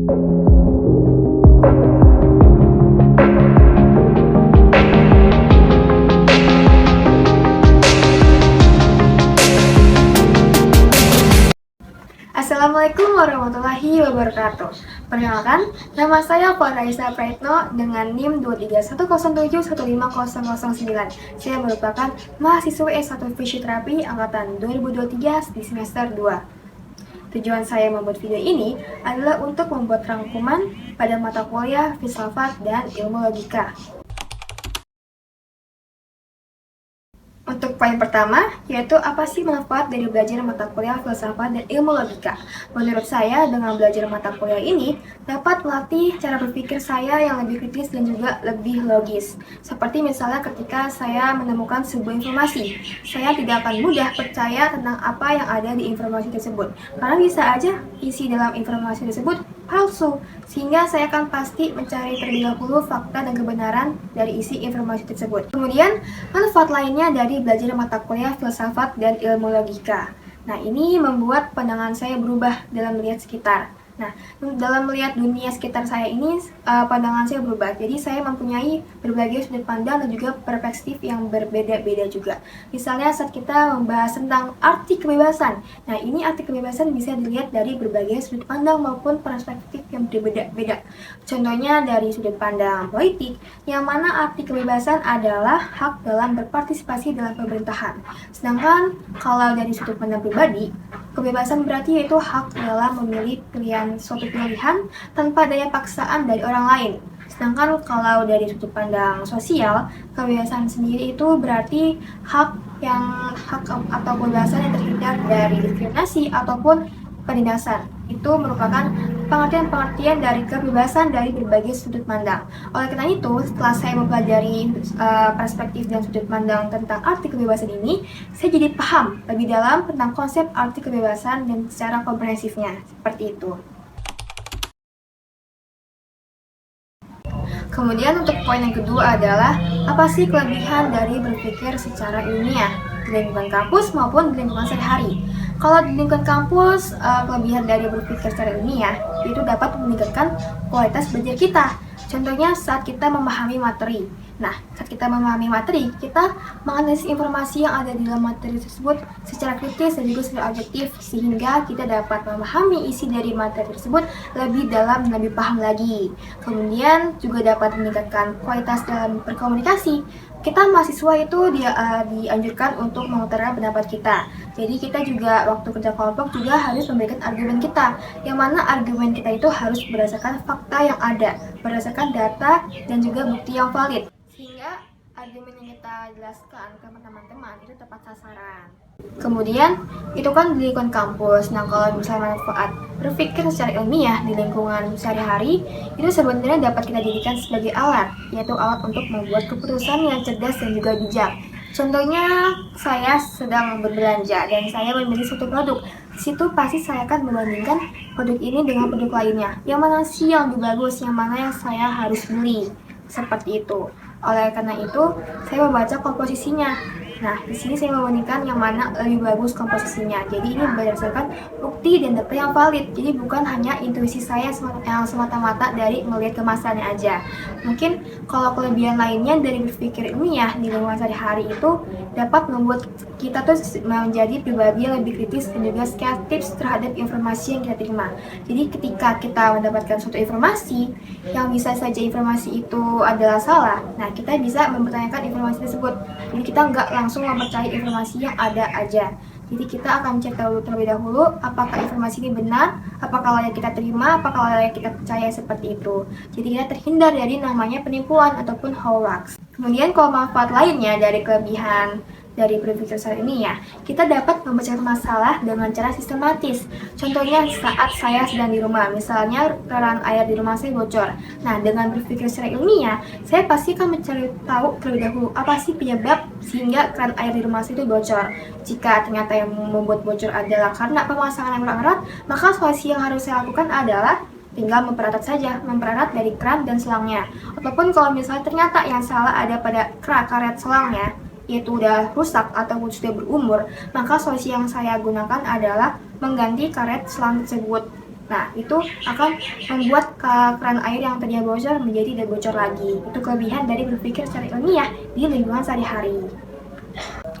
Assalamualaikum warahmatullahi wabarakatuh. Perkenalkan, nama saya Faraiza Praitno dengan NIM 23107150009. Saya merupakan mahasiswa S1 Fisioterapi angkatan 2023 di semester 2. Tujuan saya membuat video ini adalah untuk membuat rangkuman pada mata kuliah filsafat dan ilmu logika. Untuk poin pertama, yaitu apa sih manfaat dari belajar mata kuliah filsafat dan ilmu logika? Menurut saya, dengan belajar mata kuliah ini dapat melatih cara berpikir saya yang lebih kritis dan juga lebih logis. Seperti misalnya ketika saya menemukan sebuah informasi, saya tidak akan mudah percaya tentang apa yang ada di informasi tersebut. Karena bisa aja isi dalam informasi tersebut palsu, sehingga saya akan pasti mencari terlebih dahulu fakta dan kebenaran dari isi informasi tersebut. Kemudian, manfaat lainnya dari belajar mata kuliah filsafat dan ilmu logika. Nah, ini membuat pandangan saya berubah dalam melihat sekitar. Nah, dalam melihat dunia sekitar saya ini, pandangan saya berubah. Jadi, saya mempunyai berbagai sudut pandang dan juga perspektif yang berbeda-beda juga. Misalnya, saat kita membahas tentang arti kebebasan. Nah, ini arti kebebasan bisa dilihat dari berbagai sudut pandang maupun perspektif yang berbeda-beda. Contohnya dari sudut pandang politik, yang mana arti kebebasan adalah hak dalam berpartisipasi dalam pemerintahan. Sedangkan, kalau dari sudut pandang pribadi, kebebasan berarti yaitu hak dalam memilih suatu pilihan tanpa daya paksaan dari orang lain. Sedangkan kalau dari sudut pandang sosial, kebebasan sendiri itu berarti hak atau kebebasan yang terhindar dari diskriminasi ataupun penindasan. Itu merupakan pengertian-pengertian dari kebebasan dari berbagai sudut pandang. Oleh karena itu, setelah saya mempelajari perspektif dan sudut pandang tentang arti kebebasan ini, saya jadi paham lebih dalam tentang konsep arti kebebasan dan secara komprehensifnya. Seperti itu. Kemudian untuk poin yang kedua adalah, apa sih kelebihan dari berpikir secara ilmiah di lingkungan kampus maupun di lingkungan sehari-hari? Kalau di lingkungan kampus, kelebihan dari berpikir secara ilmiah itu dapat meningkatkan kualitas belajar kita. Contohnya saat kita memahami materi. Nah, saat kita memahami materi, kita menganalisis informasi yang ada di dalam materi tersebut secara kritis dan juga secara objektif, sehingga kita dapat memahami isi dari materi tersebut lebih dalam dan lebih paham lagi. Kemudian juga dapat meningkatkan kualitas dalam berkomunikasi. Kita mahasiswa itu dianjurkan untuk mengutarakan pendapat kita. Jadi kita juga waktu kerja kelompok juga harus memberikan argumen kita, yang mana argumen kita itu harus berdasarkan fakta yang ada, berdasarkan data dan juga bukti yang valid, sehingga argumen yang kita jelaskan ke teman-teman itu tepat sasaran. Kemudian, itu kan di lingkungan kampus. Nah, kalau misalnya manfaat berpikir secara ilmiah di lingkungan sehari-hari, itu sebenarnya dapat kita jadikan sebagai alat, yaitu alat untuk membuat keputusan yang cerdas dan juga bijak. Contohnya, saya sedang berbelanja dan saya memilih suatu produk. Di situ pasti saya akan membandingkan produk ini dengan produk lainnya. Yang mana sih yang lebih bagus, yang mana yang saya harus beli. Seperti itu. Oleh karena itu, saya membaca komposisinya. Nah, di sini saya membandingkan yang mana lebih bagus komposisinya. Jadi ini berdasarkan bukti dan data yang valid. Jadi bukan hanya intuisi saya yang semata-mata dari melihat kemasannya aja. Mungkin kalau kelebihan lainnya dari berpikir ilmiah di lingkungan sehari-hari itu dapat membuat kita tuh menjadi pribadi yang lebih kritis dan juga skeptis terhadap informasi yang kita terima. Jadi ketika kita mendapatkan suatu informasi yang bisa saja informasi itu adalah salah, nah kita bisa mempertanyakan informasi tersebut. Jadi kita nggak langsung mempercayai informasi yang ada aja. Jadi kita akan cek terlebih dahulu apakah informasi ini benar, apakah layak kita terima, apakah layak kita percaya, seperti itu. Jadi kita terhindar dari namanya penipuan ataupun hoax. Kemudian kalau manfaat lainnya dari kelebihan dari berpikir secara ilmiah, kita dapat memecahkan masalah dengan cara sistematis. Contohnya saat saya sedang di rumah, misalnya keran air di rumah saya bocor. Nah, dengan berpikir secara ilmiah, saya pasti akan mencari tahu terlebih dahulu apa sih penyebab sehingga keran air di rumah saya itu bocor. Jika ternyata yang membuat bocor adalah karena pemasangan yang kurang erat, maka solusi yang harus saya lakukan adalah tinggal memperarat saja, memperarat dari keran dan selangnya. Ataupun kalau misalnya ternyata yang salah ada pada karet selangnya, yaitu udah rusak ataupun sudah berumur, maka solusi yang saya gunakan adalah mengganti karet selang tersebut. Nah, itu akan membuat keran air yang tadinya bocor menjadi tidak bocor lagi. Itu kelebihan dari berpikir secara ilmiah di lingkungan sehari-hari.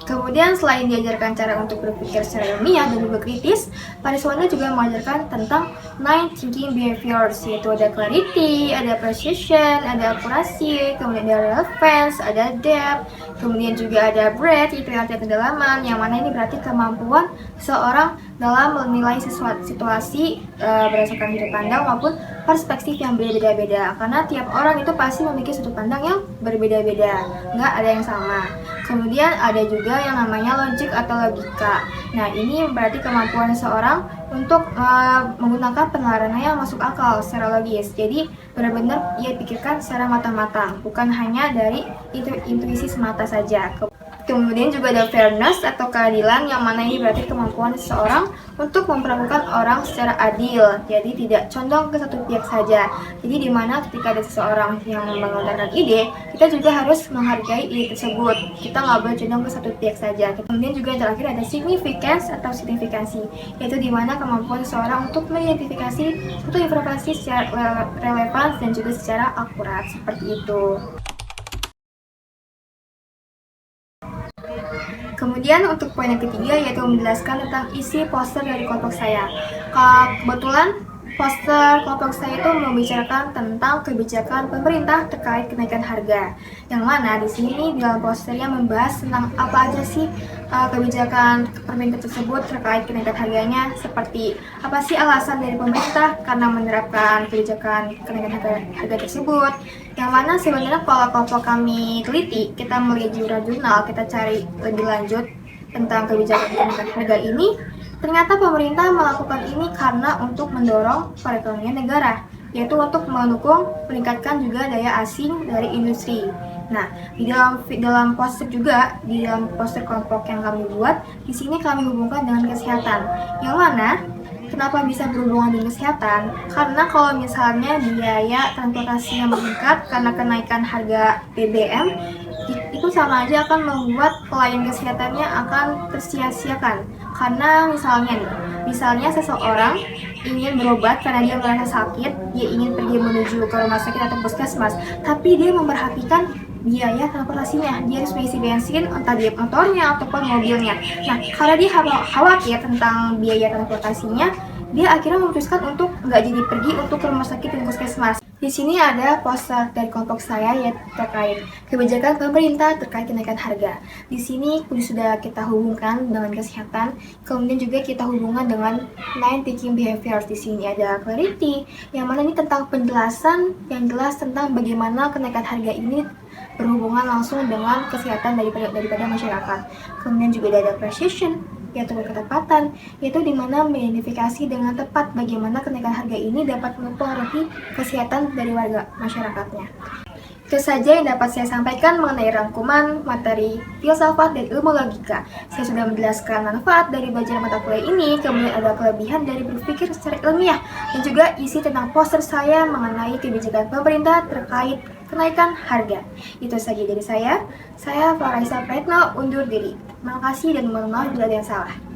Kemudian selain diajarkan cara untuk berpikir secara ilmiah dan juga kritis, Pariswanda juga mengajarkan tentang 9 thinking behaviors, yaitu ada clarity, ada precision, ada akurasi, kemudian ada relevance, ada depth, kemudian juga ada breadth, yaitu arti kedalaman, yang mana ini berarti kemampuan seorang dalam menilai sesuatu situasi berdasarkan sudut pandang maupun perspektif yang berbeda-beda, karena tiap orang itu pasti memiliki sudut pandang yang berbeda-beda, nggak ada yang sama. Kemudian ada juga yang namanya logik atau logika. Nah, ini berarti kemampuan seorang untuk menggunakan penelaran yang masuk akal secara logis. Jadi benar-benar ia pikirkan secara matang-matang, bukan hanya dari intuisi semata saja. Kemudian juga ada fairness atau keadilan, yang mana ini berarti kemampuan seseorang untuk memperlakukan orang secara adil, jadi tidak condong ke satu pihak saja. Jadi dimana ketika ada seseorang yang mengutarakan ide, kita juga harus menghargai ide tersebut. Kita nggak boleh condong ke satu pihak saja. Kemudian juga yang terakhir ada significance atau signifikansi, yaitu dimana kemampuan seseorang untuk mengidentifikasi suatu informasi secara relevan dan juga secara akurat, seperti itu. Kemudian untuk poin yang ketiga yaitu menjelaskan tentang isi poster dari kelompok saya. Kebetulan poster kelompok saya itu membicarakan tentang kebijakan pemerintah terkait kenaikan harga. Yang mana di sini dalam posternya membahas tentang apa aja sih kebijakan pemerintah tersebut terkait kenaikan harganya, seperti apa sih alasan dari pemerintah karena menerapkan kebijakan kenaikan harga tersebut. Yang mana sebenarnya kalau kelompok kami teliti, kita melihat jurnal-jurnal, kita cari lebih lanjut tentang kebijakan kenaikan harga ini, ternyata pemerintah melakukan ini karena untuk mendorong perekonomian negara, yaitu untuk mendukung meningkatkan juga daya asing dari industri. Nah, di dalam poster juga, di dalam poster kelompok yang kami buat, di sini kami hubungkan dengan kesehatan. Yang mana kenapa bisa berhubungan dengan kesehatan? Karena kalau misalnya biaya transportasi yang meningkat karena kenaikan harga BBM, itu sama aja akan membuat pelayan kesehatannya akan tersia-siakan. Karena misalnya seseorang ingin berobat karena dia merasa sakit, dia ingin pergi menuju ke rumah sakit atau puskesmas, tapi dia memperhatikan biaya transportasinya, dia harus mengisi bensin entah dia motornya ataupun mobilnya. Nah, karena dia khawatir tentang biaya transportasinya, dia akhirnya memutuskan untuk nggak jadi pergi untuk ke rumah sakit dan puskesmas. Di sini ada poster dari kelompok saya yaitu terkait kebijakan pemerintah terkait kenaikan harga. Di sini sudah kita hubungkan dengan kesehatan, kemudian juga kita hubungkan dengan 9 thinking behaviors. Di sini ada clarity, yang mana ini tentang penjelasan yang jelas tentang bagaimana kenaikan harga ini berhubungan langsung dengan kesehatan daripada masyarakat. Kemudian juga ada precision, yaitu ketepatan, yaitu dimana mengidentifikasi dengan tepat bagaimana kenaikan harga ini dapat mempengaruhi kesehatan dari warga masyarakatnya. Itu saja yang dapat saya sampaikan mengenai rangkuman materi filsafat dan ilmu logika. Saya sudah menjelaskan manfaat dari belajar mata kuliah ini, kemudian ada kelebihan dari berpikir secara ilmiah, dan juga isi tentang poster saya mengenai kebijakan pemerintah terkait kenaikan harga. Itu saja dari saya Faraisa Pretno undur diri. Terima kasih dan mohon maaf bila ada yang salah.